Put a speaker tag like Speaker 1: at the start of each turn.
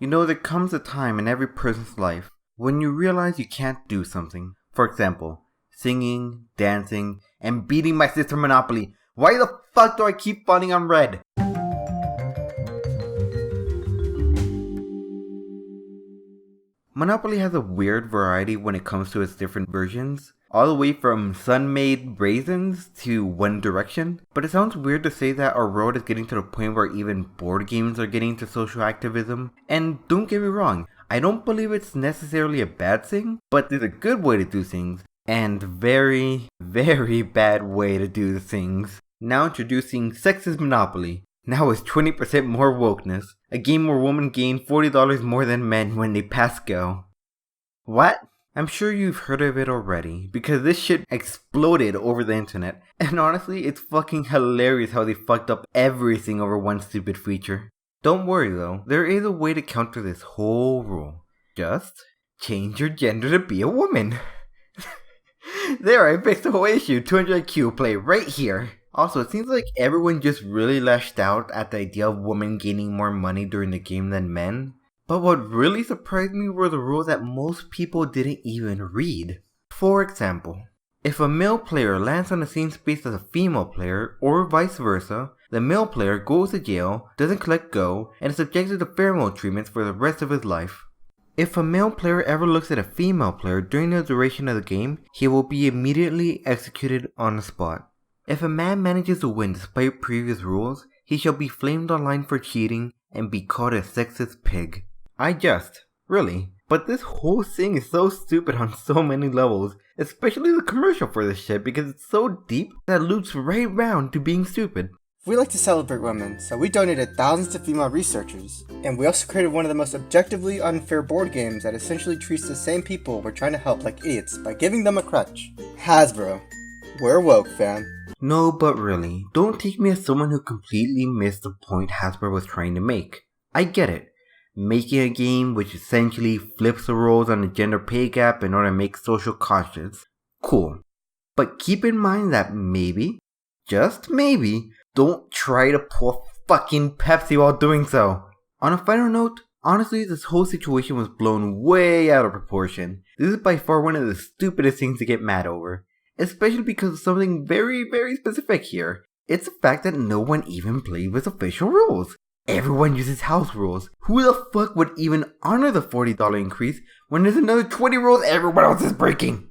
Speaker 1: You know, there comes a time in every person's life when you realize you can't do something. For example, singing, dancing, and beating my sister Monopoly. Why the fuck do I keep falling on red? Monopoly has a weird variety when it comes to its different versions, all the way from Sun-made raisins to One Direction. But it sounds weird to say that our world is getting to the point where even board games are getting into social activism. And don't get me wrong, I don't believe it's necessarily a bad thing, but there's a good way to do things, and very, very bad way to do things. Now introducing Sexist Monopoly. Now with 20% more wokeness, a game where women gain $40 more than men when they pass go. What? I'm sure you've heard of it already, because this shit exploded over the internet, and honestly, it's fucking hilarious how they fucked up everything over one stupid feature. Don't worry though, there is a way to counter this whole rule. Just change your gender to be a woman. There, I fixed the whole issue. 200 IQ play right here. Also, it seems like everyone just really lashed out at the idea of women gaining more money during the game than men. But what really surprised me were the rules that most people didn't even read. For example, if a male player lands on the same space as a female player, or vice versa, the male player goes to jail, doesn't collect Go, and is subjected to pheromone treatments for the rest of his life. If a male player ever looks at a female player during the duration of the game, he will be immediately executed on the spot. If a man manages to win despite previous rules, he shall be flamed online for cheating and be called a sexist pig. Really. But this whole thing is so stupid on so many levels, especially the commercial for this shit because it's so deep that it loops right round to being stupid.
Speaker 2: We like to celebrate women, so we donated thousands to female researchers. And we also created one of the most objectively unfair board games that essentially treats the same people we're trying to help like idiots by giving them a crutch. Hasbro. We're woke, fam.
Speaker 1: No, but really, don't take me as someone who completely missed the point Hasbro was trying to make. I get it. Making a game which essentially flips the roles on the gender pay gap in order to make social conscience. Cool. But keep in mind that maybe, just maybe, don't try to pour fucking Pepsi while doing so. On a final note, honestly, this whole situation was blown way out of proportion. This is by far one of the stupidest things to get mad over. Especially because of something very, very specific here. It's the fact that no one even played with official rules. Everyone uses house rules. Who the fuck would even honor the $40 increase when there's another 20 rules everyone else is breaking?